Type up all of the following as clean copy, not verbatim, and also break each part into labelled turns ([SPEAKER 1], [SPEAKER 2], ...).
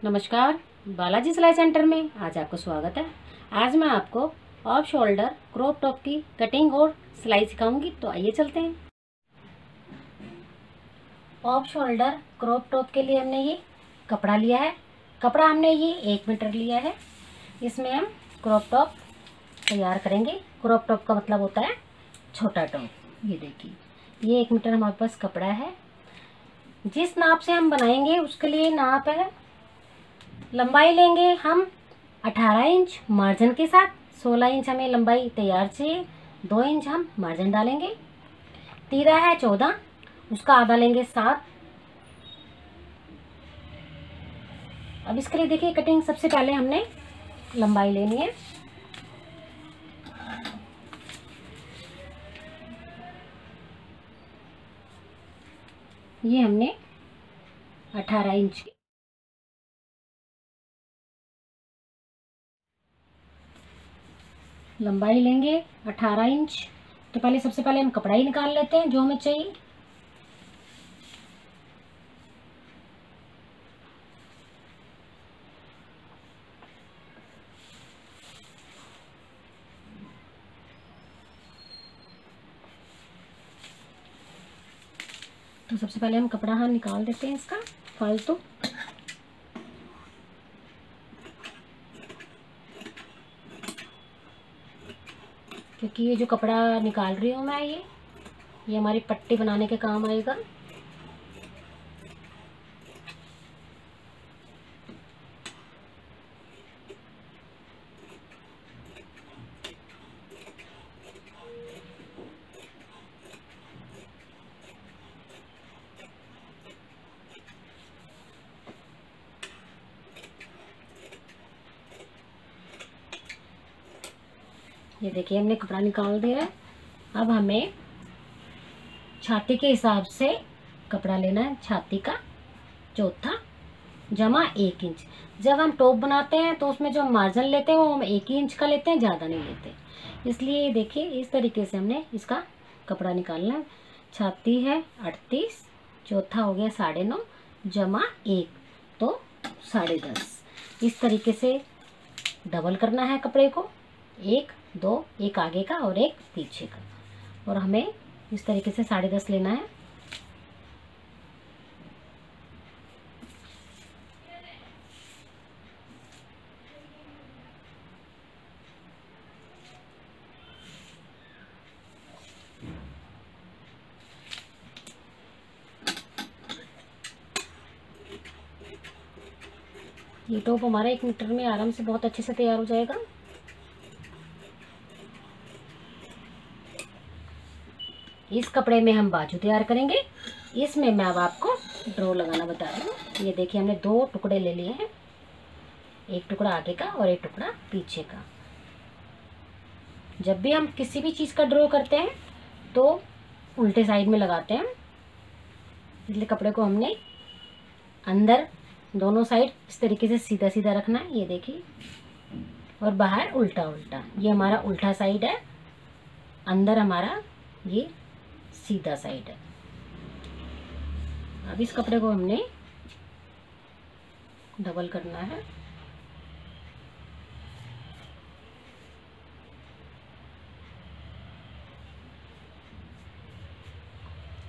[SPEAKER 1] नमस्कार, बालाजी सिलाई सेंटर में आज आपका स्वागत है। आज मैं आपको ऑफ शोल्डर क्रॉप टॉप की कटिंग और सिलाई सिखाऊंगी। तो आइए चलते हैं। ऑफ शोल्डर क्रॉप टॉप के लिए हमने ये कपड़ा लिया है। कपड़ा हमने ये 1 मीटर लिया है। इसमें हम क्रॉप टॉप तैयार करेंगे। क्रॉप टॉप का मतलब होता है छोटा टॉप। ये देखिए, ये 1 मीटर हमारे पास कपड़ा है। जिस नाप से हम बनाएंगे उसके लिए नाप है, लंबाई लेंगे हम 18 इंच मार्जिन के साथ। 16 इंच हमें लंबाई तैयार चाहिए, 2 इंच हम मार्जिन डालेंगे। तीरा है 14, उसका आधा लेंगे 7। अब इसके लिए देखिए कटिंग, सबसे पहले हमने लंबाई लेनी है। ये हमने 18 इंच की लंबाई लेंगे, 18 इंच। तो पहले सबसे पहले हम कपड़ा ही निकाल लेते हैं जो हमें चाहिए। तो सबसे पहले हम कपड़ा निकाल देते हैं इसका फालतू। क्योंकि ये जो कपड़ा निकाल रही हूँ मैं, ये हमारी पट्टी बनाने के काम आएगा। ये देखिए हमने कपड़ा निकाल दिया है। अब हमें छाती के हिसाब से कपड़ा लेना है। छाती का चौथा जमा 1 इंच। जब हम टॉप बनाते हैं तो उसमें जो मार्जिन लेते हैं वो हम 1 ही इंच का लेते हैं, ज़्यादा नहीं लेते। इसलिए देखिए इस तरीके से हमने इसका कपड़ा निकालना है। छाती है 38, चौथा हो गया 9.5 जमा 1 तो 10.5। इस तरीके से डबल करना है कपड़े को, 1 2, एक आगे का और एक पीछे का। और हमें इस तरीके से 10.5 लेना है। ये टॉप हमारा 1 मीटर में आराम से बहुत अच्छे से तैयार हो जाएगा। इस कपड़े में हम बाजू तैयार करेंगे। इसमें मैं अब आपको ड्रॉ लगाना बता रही हूँ। ये देखिए हमने 2 टुकड़े ले लिए हैं, एक टुकड़ा आगे का और एक टुकड़ा पीछे का। जब भी हम किसी भी चीज़ का ड्रॉ करते हैं तो उल्टे साइड में लगाते हैं, इसलिए कपड़े को हमने अंदर दोनों साइड इस तरीके से सीधा सीधा रखना है। ये देखिए, और बाहर उल्टा उल्टा। ये हमारा उल्टा साइड है, अंदर हमारा ये सीधा साइड है। अब इस कपड़े को हमने डबल करना है।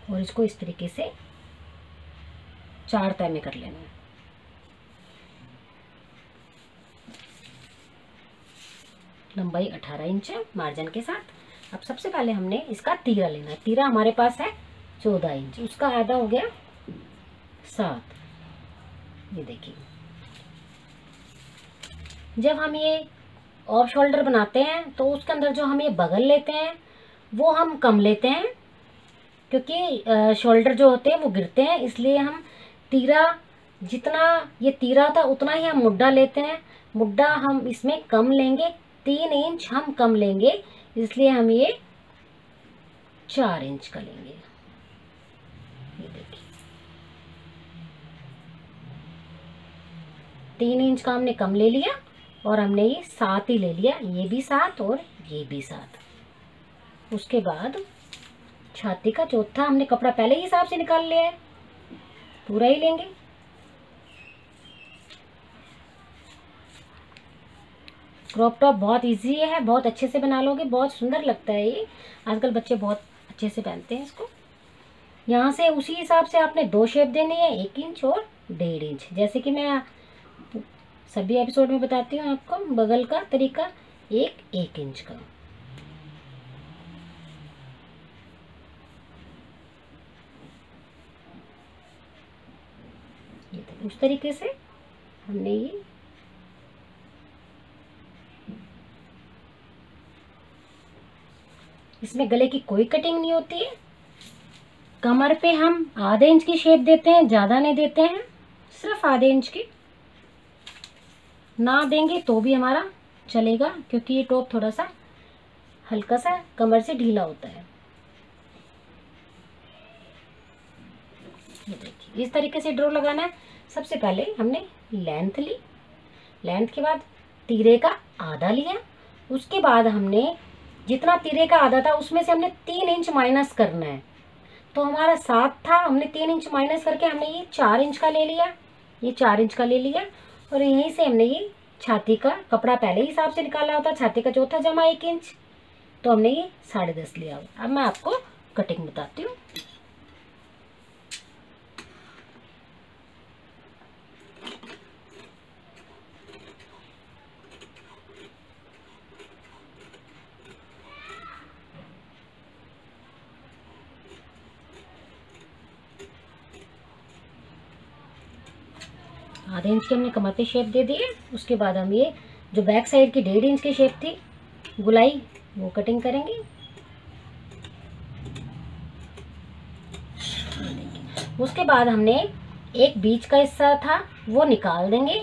[SPEAKER 1] और इसको इस तरीके से 4 तह में कर लेना है। लंबाई 18 इंच है मार्जिन के साथ। अब सबसे पहले हमने इसका तीरा लेना है। तीरा हमारे पास है 14 इंच, उसका आधा हो गया 7। ये देखिए, जब हम ये ऑफ शोल्डर बनाते हैं तो उसके अंदर जो हम ये बगल लेते हैं वो हम कम लेते हैं, क्योंकि शोल्डर जो होते हैं वो गिरते हैं। इसलिए हम तीरा, जितना ये तीरा था उतना ही हम मुड्ढा लेते हैं। मुड्ढा हम इसमें कम लेंगे, 3 इंच हम कम लेंगे, इसलिए हम ये 4 इंच का लेंगे। ये देखिए 3 इंच का हमने कम ले लिया और हमने ये 7 ही ले लिया। ये भी 7 और ये भी 7। उसके बाद छाती का चौथा हमने कपड़ा पहले ही हिसाब से निकाल लिया है, पूरा ही लेंगे। क्रॉप टॉप बहुत इजी है, बहुत अच्छे से बना लोगे, बहुत सुंदर लगता है ये। आजकल बच्चे बहुत अच्छे से पहनते हैं इसको। यहाँ से उसी हिसाब से आपने 2 शेप देनी है, 1 इंच और 1.5 इंच, जैसे कि मैं सभी एपिसोड में बताती हूँ आपको। बगल का तरीका 1 इंच का। ये उस तरीके से हमने ये इसमें गले की कोई कटिंग नहीं होती है। कमर पे हम आधे इंच की शेप देते हैं, ज़्यादा नहीं देते हैं, सिर्फ आधे इंच की। ना देंगे तो भी हमारा चलेगा, क्योंकि ये टॉप थोड़ा सा हल्का सा कमर से ढीला होता है। ये देखिए इस तरीके से ड्रॉ लगाना है। सबसे पहले हमने लेंथ ली, लेंथ के बाद तीरे का आधा लिया। उसके बाद हमने जितना तीरे का आधा था उसमें से हमने 3 इंच माइनस करना है। तो हमारा 7 था, हमने 3 इंच माइनस करके हमने ये 4 इंच का ले लिया, ये 4 इंच का ले लिया। और यहीं से हमने ये छाती का कपड़ा पहले ही हिसाब से निकाला होता, छाती का चौथा जमा 1 इंच, तो हमने ये 10.5 लिया। अब मैं आपको कटिंग बताती हूँ। आधे इंच की हमने कमर पे शेप दे दी है। उसके बाद हम ये जो बैक साइड की 1.5 इंच की शेप थी गुलाई, वो कटिंग करेंगे। उसके बाद हमने एक बीच का हिस्सा था वो निकाल देंगे,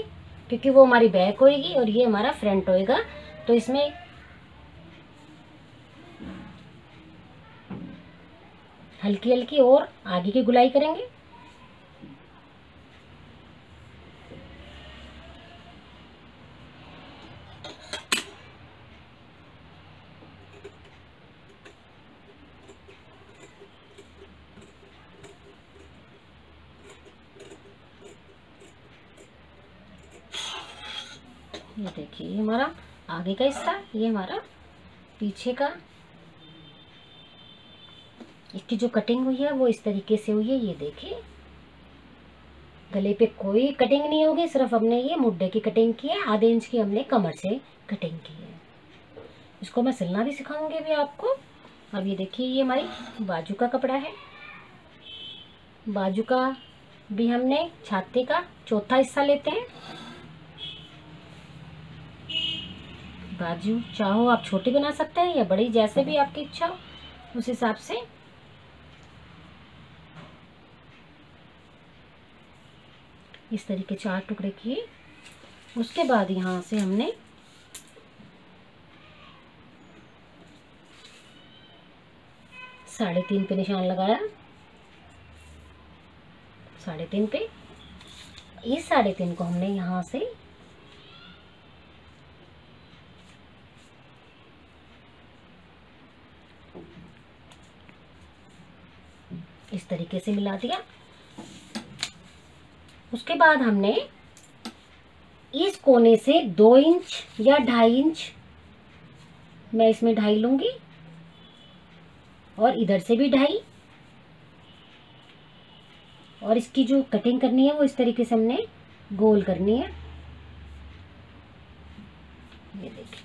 [SPEAKER 1] क्योंकि वो हमारी बैक होएगी और ये हमारा फ्रंट होएगा। तो इसमें हल्की हल्की और आगे की गुलाई करेंगे। ये देखिए ये हमारा आगे का हिस्सा, ये हमारा पीछे का। इसकी जो कटिंग हुई है वो इस तरीके से हुई है। ये देखिए गले पे कोई कटिंग नहीं होगी, सिर्फ हमने ये मुड्ढे की कटिंग की है, आधे इंच की हमने कमर से कटिंग की है। इसको मैं सिलना भी सिखाऊंगी अभी आपको। अब ये देखिए ये हमारी बाजू का कपड़ा है। बाजू का भी हमने छाती का चौथा हिस्सा लेते हैं। बाजू चाहो आप छोटी बना सकते हैं या बड़ी, जैसे भी आपकी इच्छा हो उस हिसाब से। इस तरीके 4 टुकड़े किए। उसके बाद यहाँ से हमने साढ़े 3 पे निशान लगाया। 3.5 पे इस 3.5 को हमने यहाँ से इस तरीके से मिला दिया। उसके बाद हमने इस कोने से 2 इंच या 2.5 इंच, मैं इसमें 2.5 लूंगी और इधर से भी 2.5, और इसकी जो कटिंग करनी है वो इस तरीके से हमने गोल करनी है। ये देखिए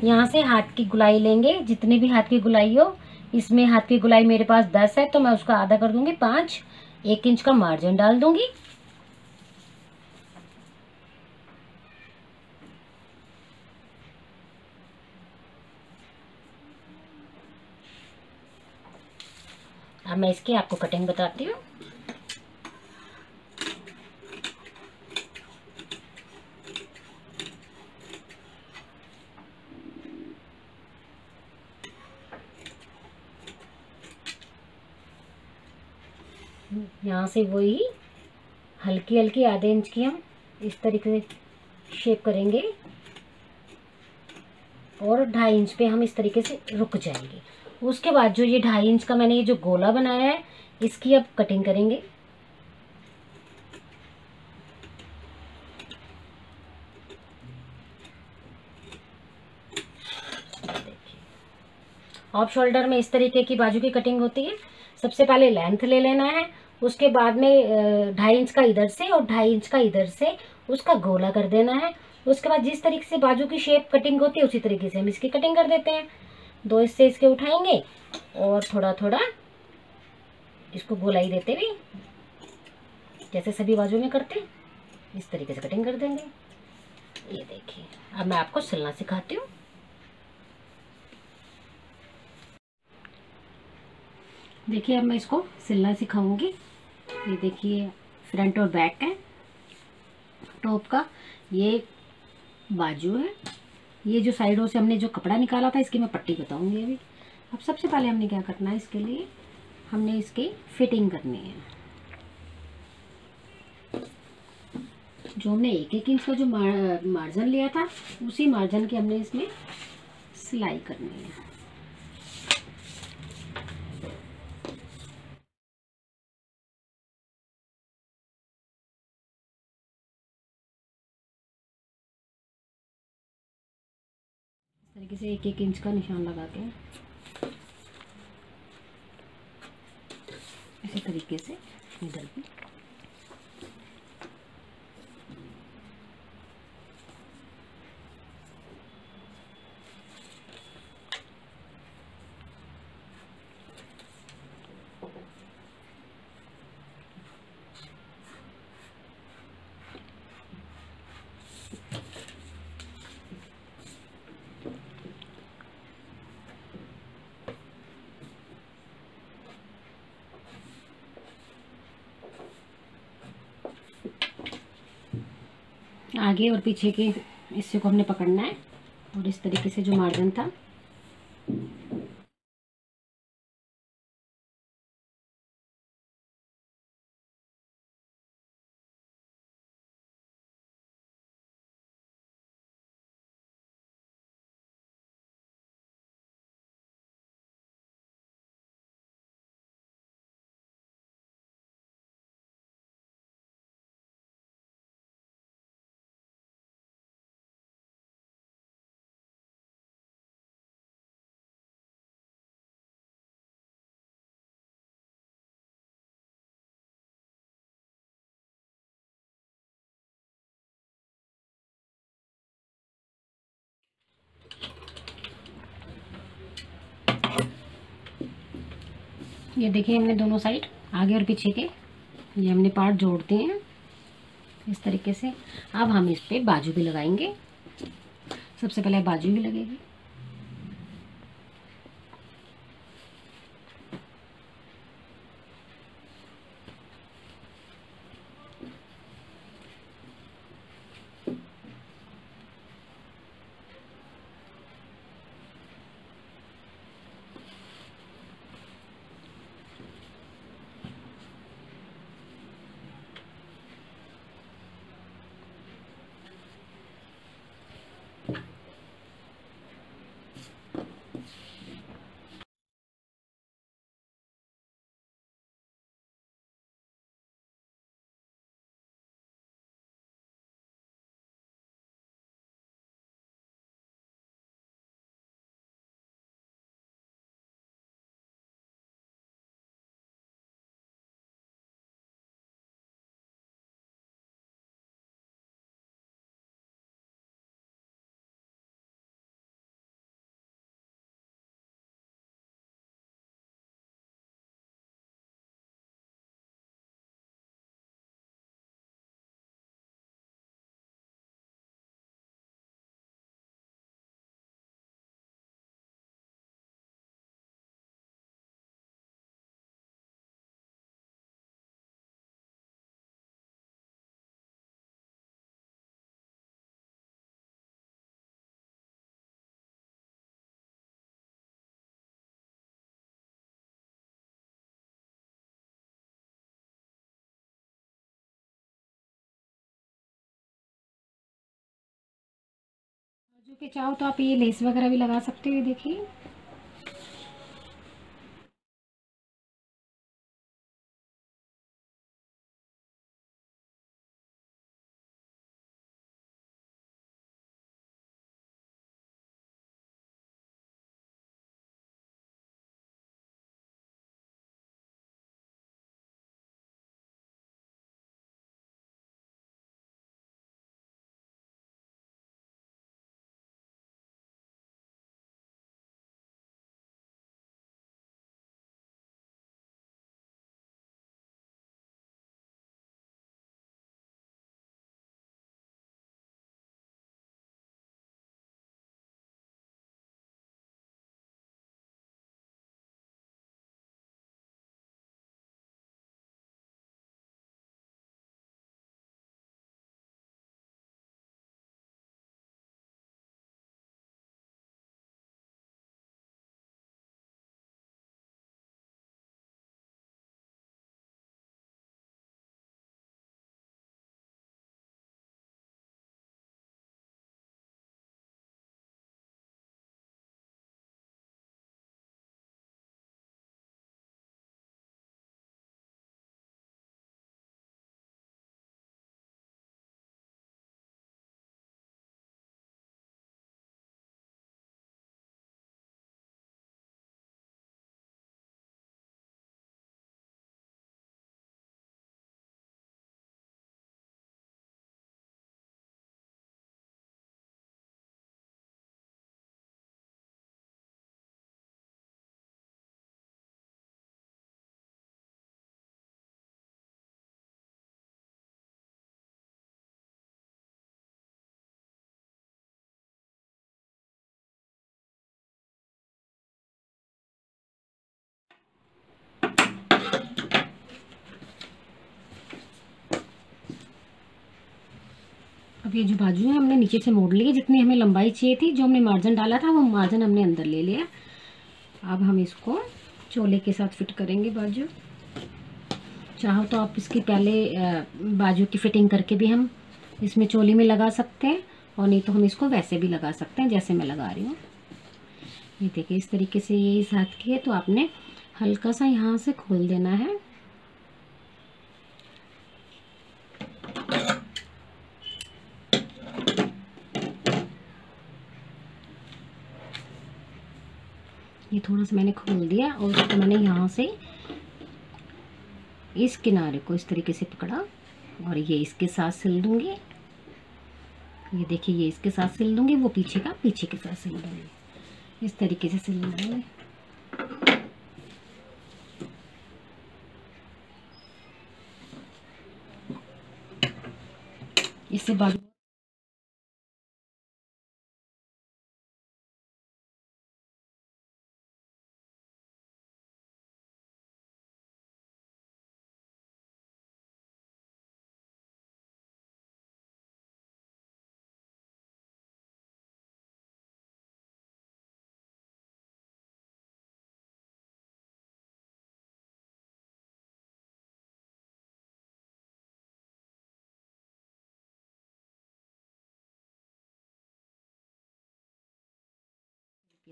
[SPEAKER 1] यहाँ से हाथ की गुलाई लेंगे, जितनी भी हाथ की गुलाई हो। इसमें हाथ की गुलाई मेरे पास 10 है तो मैं उसका आधा कर दूंगी 5, 1 इंच का मार्जिन डाल दूंगी। अब मैं इसकी आपको कटिंग बताती हूँ। यहाँ से वही हल्की हल्की आधे इंच की हम इस तरीके से शेप करेंगे और 2.5 इंच पे हम इस तरीके से रुक जाएंगे। उसके बाद जो ये 2.5 इंच का मैंने ये जो गोला बनाया है इसकी अब कटिंग करेंगे। ऑफ शोल्डर में इस तरीके की बाजू की कटिंग होती है। सबसे पहले लेंथ ले लेना है, उसके बाद में 2.5 इंच का इधर से और 2.5 इंच का इधर से उसका गोला कर देना है। उसके बाद जिस तरीके से बाजू की शेप कटिंग होती है उसी तरीके से हम इसकी कटिंग कर देते हैं। 2 हिस्से इसके उठाएंगे और थोड़ा थोड़ा इसको गोलाई देते हुए जैसे सभी बाजू में करते हैं इस तरीके से कटिंग कर देंगे। ये देखिए, अब मैं आपको सिलना सिखाती हूँ। देखिए अब मैं इसको सिलना सिखाऊंगी। ये देखिए फ्रंट और बैक है टॉप का, ये बाजू है, ये जो साइडों से हमने जो कपड़ा निकाला था इसकी मैं पट्टी बताऊंगी अभी। अब सबसे पहले हमने क्या करना है, इसके लिए हमने इसकी फिटिंग करनी है। जो हमने 1-1 इंच का जो मार्जिन लिया था उसी मार्जिन की हमने इसमें सिलाई करनी है। इस तरीके से 1-1 इंच का निशान लगा के इसी तरीके से इधर भी आगे और पीछे के हिस्से को हमने पकड़ना है और इस तरीके से जो मार्जिन था ये देखिए हमने दोनों साइड आगे और पीछे के ये हमने पार्ट जोड़ दिए हैं इस तरीके से। अब हम इस पे बाजू भी लगाएंगे। सबसे पहले बाजू भी लगेगी। बाजू के चाहो तो आप ये लेस वगैरह भी लगा सकते हो। ये देखिए ये जो बाजू है हमने नीचे से मोड़ लिए, जितनी हमें लंबाई चाहिए थी, जो हमने मार्जिन डाला था वो मार्जिन हमने अंदर ले लिया। अब हम इसको चोले के साथ फिट करेंगे बाजू। चाहो तो आप इसकी पहले बाजू की फिटिंग करके भी हम इसमें चोली में लगा सकते हैं, और नहीं तो हम इसको वैसे भी लगा सकते हैं जैसे मैं लगा रही हूँ। ये देखिए इस तरीके से ये इस हाथ की है, तो आपने हल्का सा यहाँ से खोल देना है। ये थोड़ा सा मैंने खोल दिया और उसको मैंने यहाँ से इस किनारे को इस तरीके से पकड़ा और ये इसके साथ सिल दूंगी। ये देखिए ये इसके साथ सिल दूंगी, वो पीछे का पीछे के साथ सिल दूंगी। इस तरीके से सिल दूंगी। इससे बाजू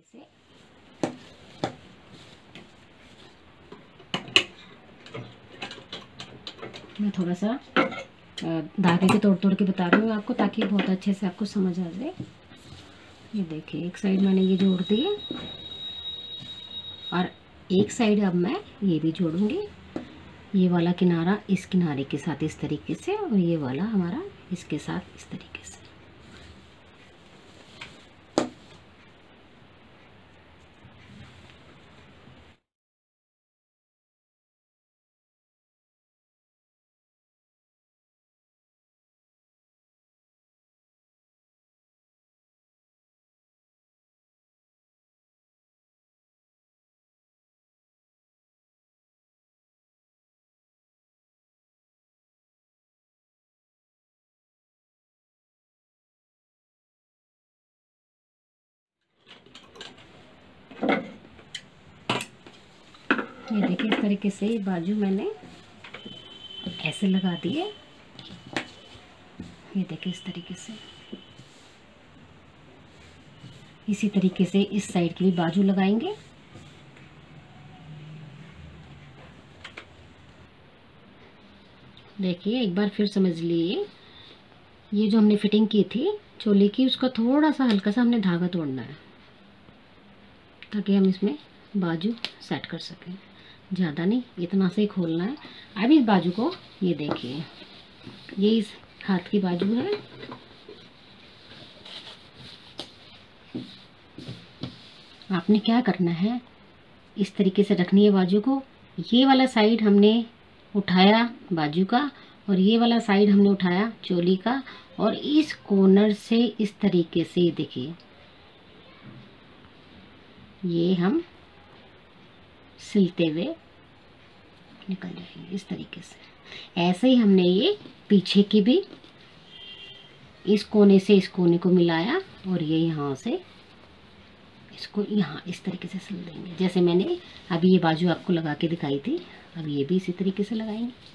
[SPEAKER 1] से मैं थोड़ा सा धागे के तोड़ तोड़ के बता रही हूँ आपको, ताकि बहुत अच्छे से आपको समझ आ जाए। ये देखिए एक साइड मैंने ये जोड़ दी और एक साइड अब मैं ये भी जोड़ूंगी। ये वाला किनारा इस किनारे के साथ इस तरीके से, और ये वाला हमारा इसके साथ इस तरीके से। ये देखिए इस तरीके से बाजू मैंने ऐसे लगा दिए। ये देखिए इस तरीके से, इसी तरीके से इस साइड की भी बाजू लगाएंगे। देखिए एक बार फिर समझ लिए, ये जो हमने फिटिंग की थी चोली की, उसका थोड़ा सा हल्का सा हमने धागा तोड़ना है, ताकि हम इसमें बाजू सेट कर सकें। ज़्यादा नहीं, इतना से ही खोलना है। अब इस बाजू को ये देखिए, ये इस हाथ की बाजू है। आपने क्या करना है, इस तरीके से रखनी है बाजू को। ये वाला साइड हमने उठाया बाजू का, और ये वाला साइड हमने उठाया चोली का, और इस कॉर्नर से इस तरीके से देखिए ये हम सिलते हुए निकल जाएंगे इस तरीके से। ऐसे ही हमने ये पीछे की भी इस कोने से इस कोने को मिलाया, और ये यहाँ से इसको यहाँ इस तरीके से सिल देंगे, जैसे मैंने अभी ये बाजू आपको लगा के दिखाई थी। अब ये भी इसी तरीके से लगाएंगे।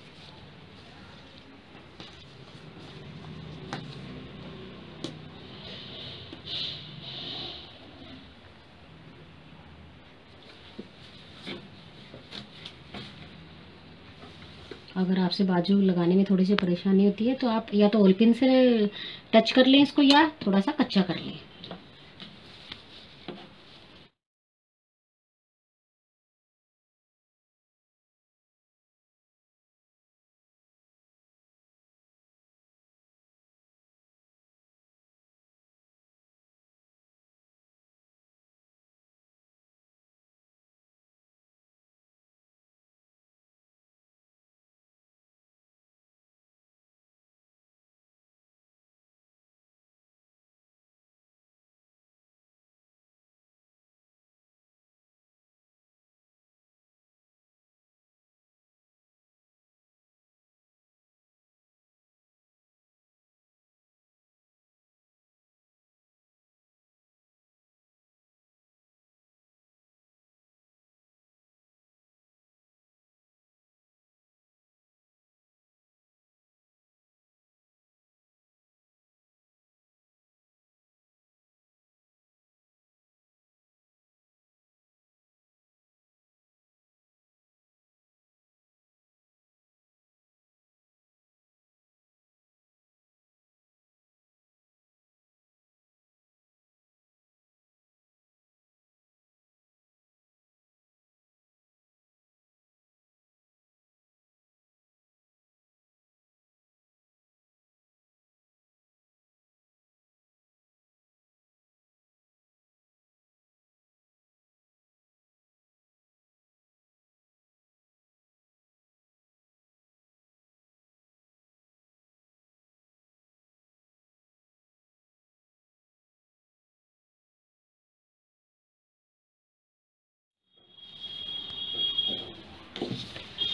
[SPEAKER 1] अगर आपसे बाजू लगाने में थोड़ी सी परेशानी होती है, तो आप या तो ऑल पिन से टच कर लें इसको, या थोड़ा सा कच्चा कर लें।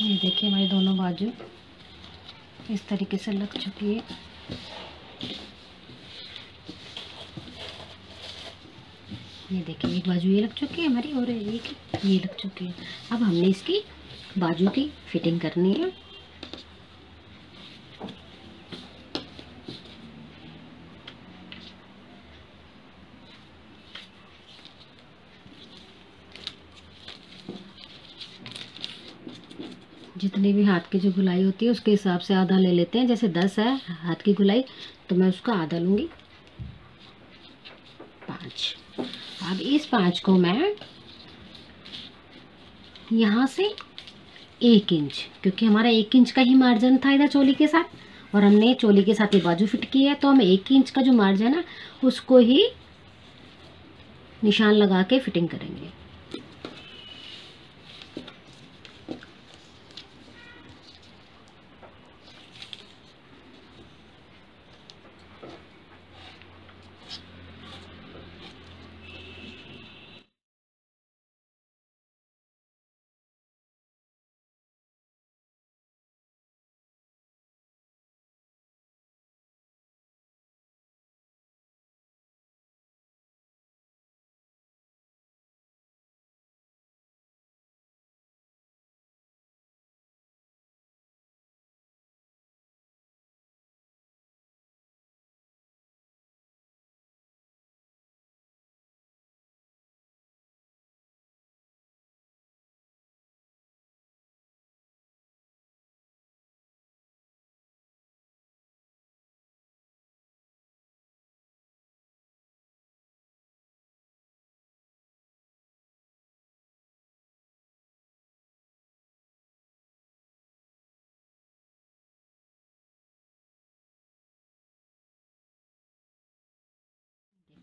[SPEAKER 1] ये देखिए हमारी दोनों बाजू इस तरीके से लग चुकी है। ये देखिए एक बाजू ये लग चुकी है हमारी और एक ये लग चुकी है। अब हमने इसकी बाजू की फिटिंग करनी है। जितनी भी हाथ की जो गुलाई होती है उसके हिसाब से आधा ले लेते हैं। जैसे 10 है हाथ की गुलाई तो मैं उसका आधा लूँगी, 5। अब इस 5 को मैं यहाँ से 1 इंच, क्योंकि हमारा 1 इंच का ही मार्जिन था इधर चोली के साथ और हमने चोली के साथ ये बाजू फिट की है, तो हम 1 इंच का जो मार्जिन है उसको ही निशान लगा के फिटिंग करेंगे।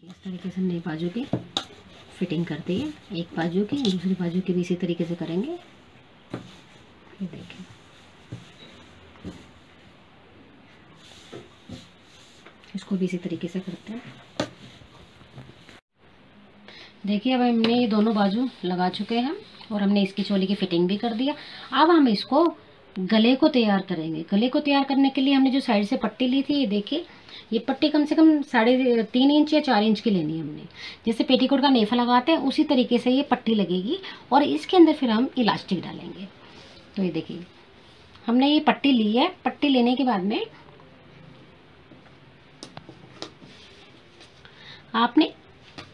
[SPEAKER 1] इस तरीके से हमने बाजू की फिटिंग कर दी है। एक बाजू की दूसरी बाजू की भी इसी तरीके से करेंगे। ये देखिए इसको भी इसी तरीके से करते हैं। देखिए अब हमने ये दोनों बाजू लगा चुके हैं और हमने इसकी चोली की फिटिंग भी कर दिया। अब हम इसको गले को तैयार करेंगे। गले को तैयार करने के लिए हमने जो साइड से पट्टी ली थी, ये देखिए ये पट्टी कम से कम 3.5 इंच या 4 इंच की लेनी है हमने। जैसे पेटीकोट का नेफा लगाते हैं उसी तरीके से ये पट्टी लगेगी और इसके अंदर फिर हम इलास्टिक डालेंगे। तो ये देखिए हमने ये पट्टी ली है। पट्टी लेने के बाद में आपने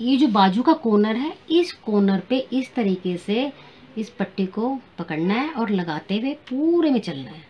[SPEAKER 1] ये जो बाजू का कॉर्नर है इस कॉर्नर पे इस तरीके से इस पट्टी को पकड़ना है और लगाते हुए पूरे में चलना है।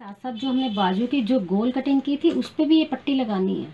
[SPEAKER 1] साथ साथ जो हमने बाजू की जो गोल कटिंग की थी उस पे भी ये पट्टी लगानी है।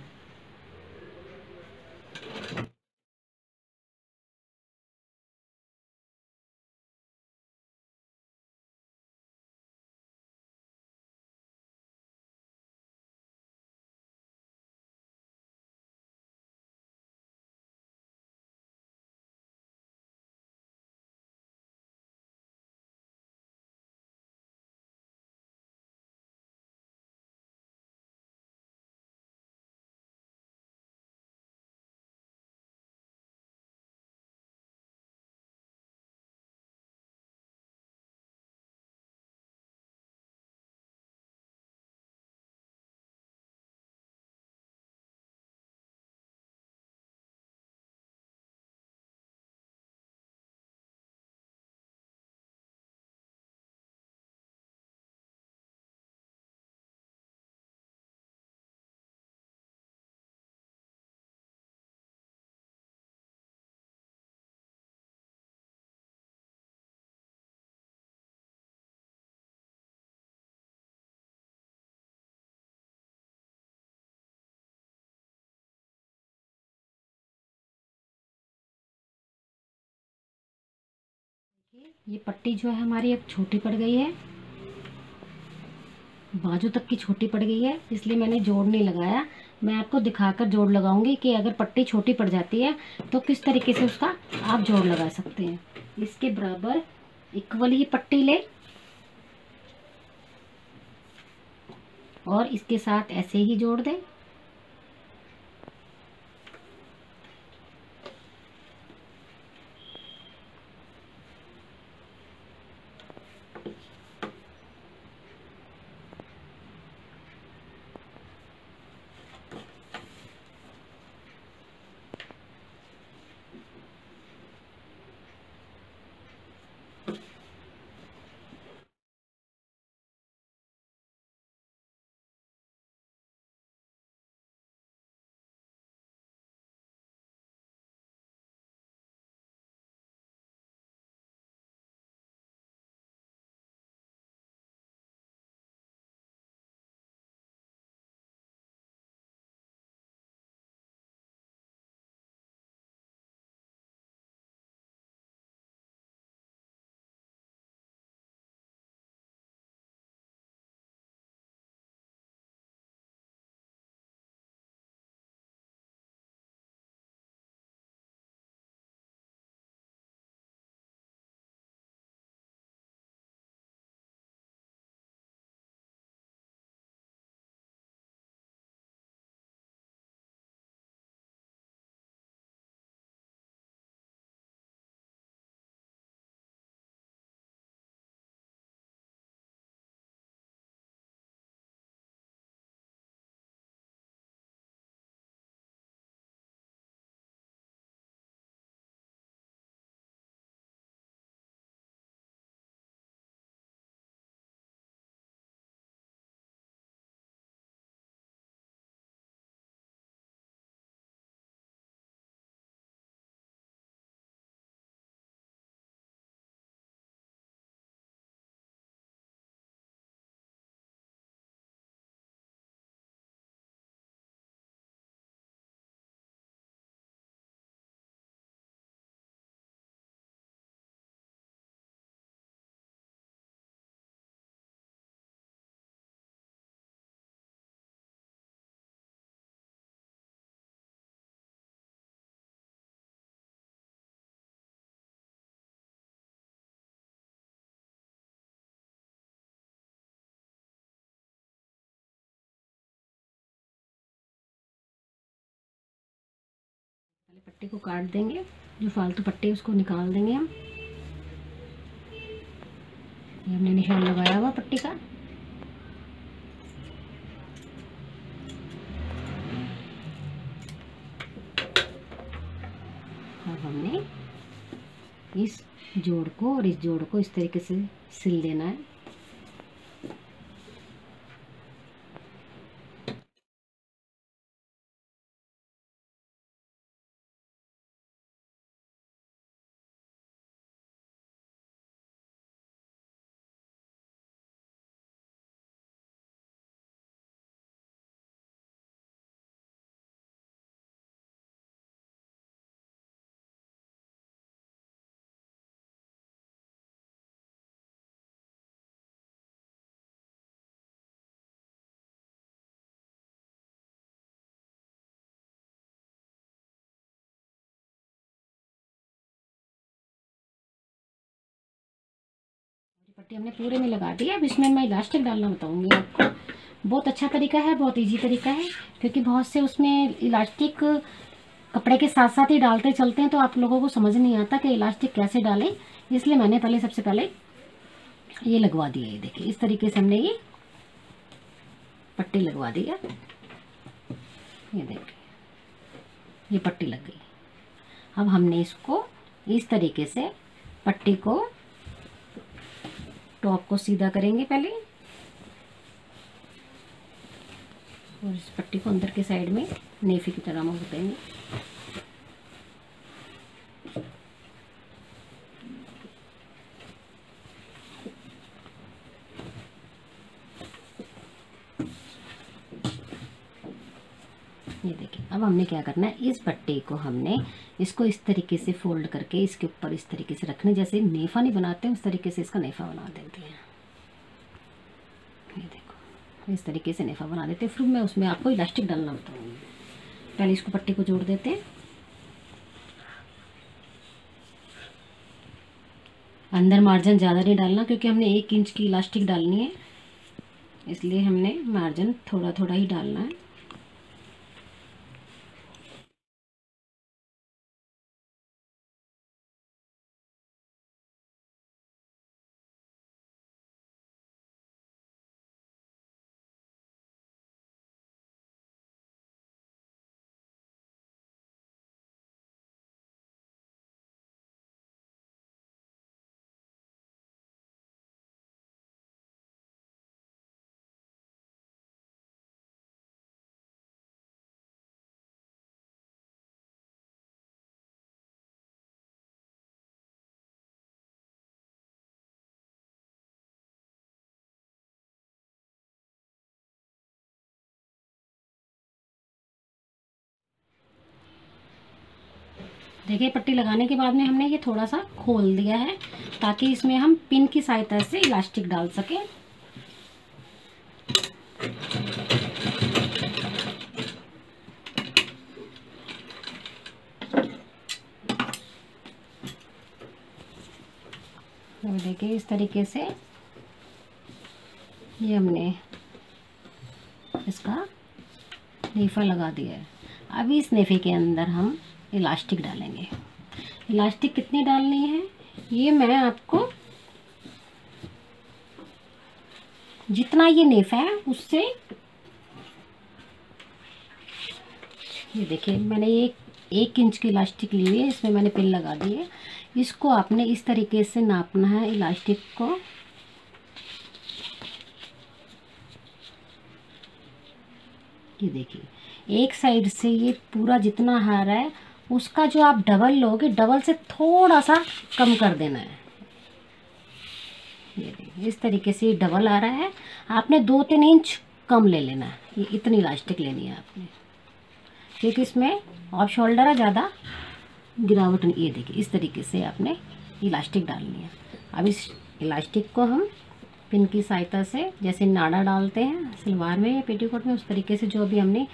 [SPEAKER 1] ये पट्टी जो है हमारी अब छोटी पड़ गई है, बाजू तक की छोटी पड़ गई है, इसलिए मैंने जोड़ नहीं लगाया। मैं आपको दिखाकर जोड़ लगाऊंगी कि अगर पट्टी छोटी पड़ जाती है तो किस तरीके से उसका आप जोड़ लगा सकते हैं। इसके बराबर इक्वल ही पट्टी ले और इसके साथ ऐसे ही जोड़ दें। पहले पट्टी को काट देंगे, जो फालतू पट्टी है उसको निकाल देंगे हम। ये हमने निशान लगाया हुआ पट्टी का। अब हमने इस जोड़ को और इस जोड़ को इस तरीके से सिल देना है। पट्टी हमने पूरे में लगा दी है। अब इसमें मैं इलास्टिक डालना बताऊंगी आपको। बहुत अच्छा तरीका है, बहुत इजी तरीका है, क्योंकि बहुत से उसमें इलास्टिक कपड़े के साथ साथ ही डालते चलते हैं तो आप लोगों को समझ नहीं आता कि इलास्टिक कैसे डालें। इसलिए मैंने पहले सबसे पहले ये लगवा दिया। ये देखिए इस तरीके से हमने ये पट्टी लगवा दी है। ये देखिए ये पट्टी लग गई। अब हमने इसको इस तरीके से पट्टी को टॉप को सीधा करेंगे पहले और इस पट्टी को अंदर के साइड में नेफी की तरह मोड़ देंगे। ये देखिए, अब हमने क्या करना है, इस पट्टी को हमने इसको इस तरीके से फोल्ड करके इसके ऊपर इस तरीके से रखने, जैसे नेफा नहीं बनाते उस तरीके से इसका नेफा बना देते हैं। ये देखो, इस तरीके से नेफा बना देते हैं। फिर मैं उसमें आपको इलास्टिक डालना बताऊँगी। पहले इसको पट्टी को जोड़ देते हैं। अंदर मार्जिन ज़्यादा नहीं डालना, क्योंकि हमने 1 इंच की इलास्टिक डालनी है, इसलिए हमने मार्जिन थोड़ा थोड़ा ही डालना है। देखिए, पट्टी लगाने के बाद में हमने ये थोड़ा सा खोल दिया है, ताकि इसमें हम पिन की सहायता से इलास्टिक डाल सकें। देखिए, इस तरीके से ये हमने इसका नेफा लगा दिया है। अब इस नेफे के अंदर हम इलास्टिक डालेंगे। इलास्टिक कितनी डालनी है, ये मैं आपको, जितना ये नेफा है उससे, ये देखिए मैंने एक इंच की इलास्टिक ली हुई है, इसमें मैंने पिन लगा दी है। इसको आपने इस तरीके से नापना है इलास्टिक को। ये देखिए, एक साइड से ये पूरा जितना हार है उसका जो आप डबल लोगे, डबल से थोड़ा सा कम कर देना है। ये देखिए, इस तरीके से डबल आ रहा है, आपने 2-3 इंच कम ले लेना है। ये इतनी इलास्टिक लेनी है आपने, क्योंकि इसमें ऑफ शोल्डर है, ज़्यादा गिरावट नहीं। ये देखिए, इस तरीके से आपने इलास्टिक डालनी है। अब इस इलास्टिक को हम पिन की सहायता से, जैसे नाड़ा डालते हैं सलवार में या पेटीकोट में, उस तरीके से जो भी हमने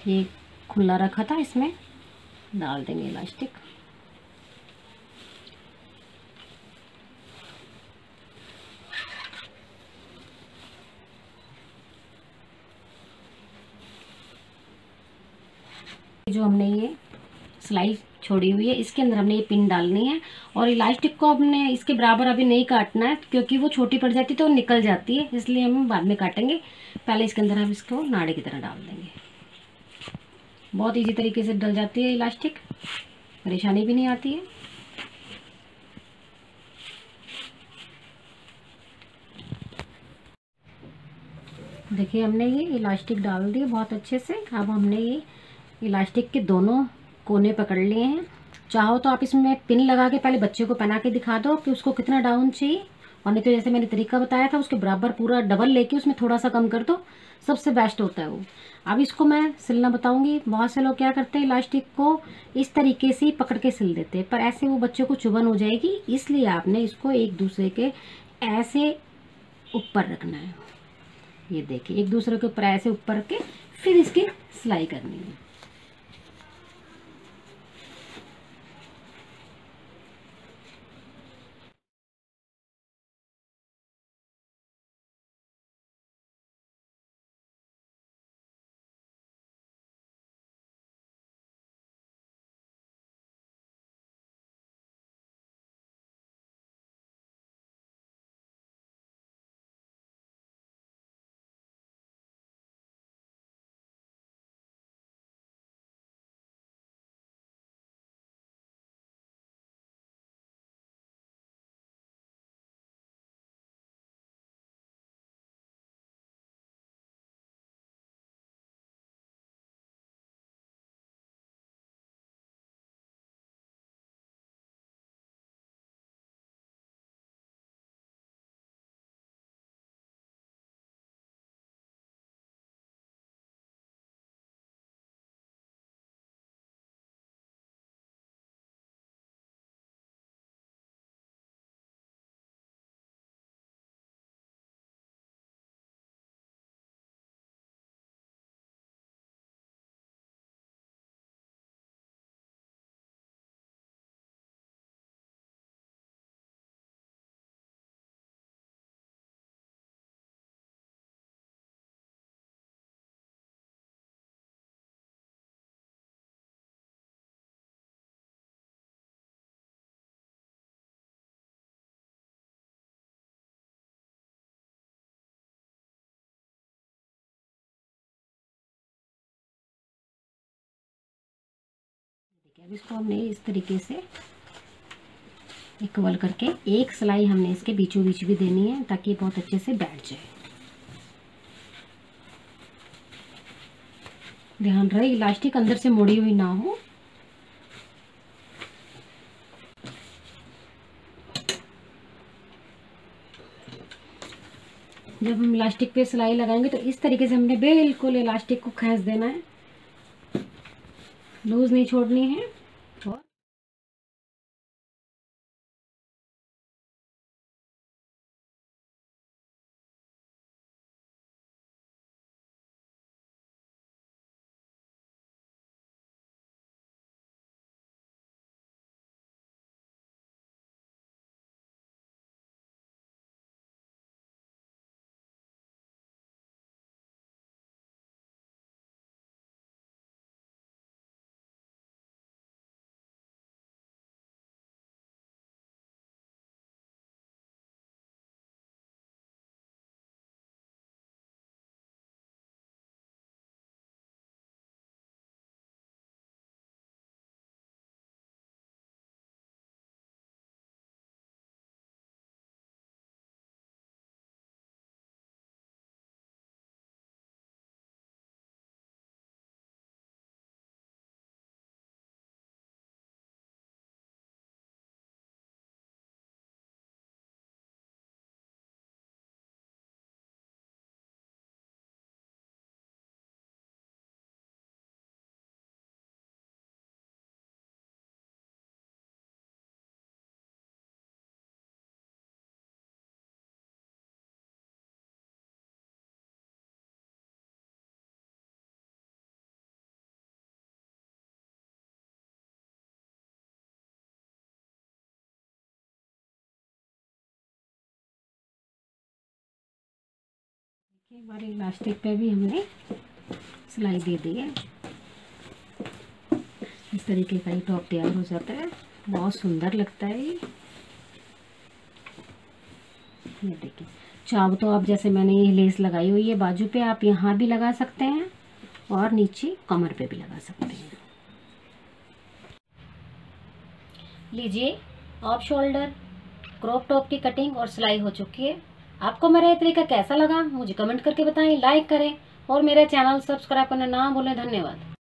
[SPEAKER 1] ये खुला रखा था इसमें डाल देंगे इलास्टिक। जो हमने ये सिलाई छोड़ी हुई है, इसके अंदर हमने ये पिन डालनी है, और इलास्टिक को हमने इसके बराबर अभी नहीं काटना है, क्योंकि वो छोटी पड़ जाती है तो निकल जाती है, इसलिए हम बाद में काटेंगे। पहले इसके अंदर हम इसको नाड़े की तरह डाल देंगे। बहुत इजी तरीके से डल जाती है इलास्टिक, परेशानी भी नहीं आती है। देखिए, हमने ये इलास्टिक डाल दी बहुत अच्छे से। अब हमने ये इलास्टिक के दोनों कोने पकड़ लिए हैं। चाहो तो आप इसमें पिन लगा के पहले बच्चे को पहना के दिखा दो कि उसको कितना डाउन चाहिए, और नहीं तो जैसे मैंने तरीका बताया था उसके बराबर पूरा डबल लेके उसमें थोड़ा सा कम कर दो, सबसे बेस्ट होता है वो। अब इसको मैं सिलना बताऊंगी। बहुत से लोग क्या करते हैं, इलास्टिक को इस तरीके से पकड़ के सिल देते हैं, पर ऐसे वो बच्चे को चुभन हो जाएगी, इसलिए आपने इसको एक दूसरे के ऐसे ऊपर रखना है। ये देखिए, एक दूसरे के ऊपर ऐसे ऊपर के फिर इसकी सिलाई करनी है। अब इसको हमने इस तरीके से इक्वल करके एक सिलाई हमने इसके बीचों बीच भी देनी है ताकि बहुत अच्छे से बैठ जाए। ध्यान रहे इलास्टिक अंदर से मुड़ी हुई ना हो। जब हम इलास्टिक पे सिलाई लगाएंगे तो इस तरीके से हमने बिल्कुल इलास्टिक को खींच देना है, लूज नहीं छोड़नी है। और एक बार इलास्टिक पे भी हमने सिलाई दे दी है। इस तरीके का ही टॉप तैयार हो जाता है, बहुत सुंदर लगता है ये देखिए। चाहो तो आप जैसे मैंने ये लेस लगाई हुई है बाजू पे, आप यहाँ भी लगा सकते हैं और नीचे कमर पे भी लगा सकते हैं। लीजिए, ऑफ शोल्डर क्रॉप टॉप की कटिंग और सिलाई हो चुकी है। आपको मेरा ये तरीका कैसा लगा मुझे कमेंट करके बताएं, लाइक करें और मेरा चैनल सब्सक्राइब करना ना भूलें। धन्यवाद।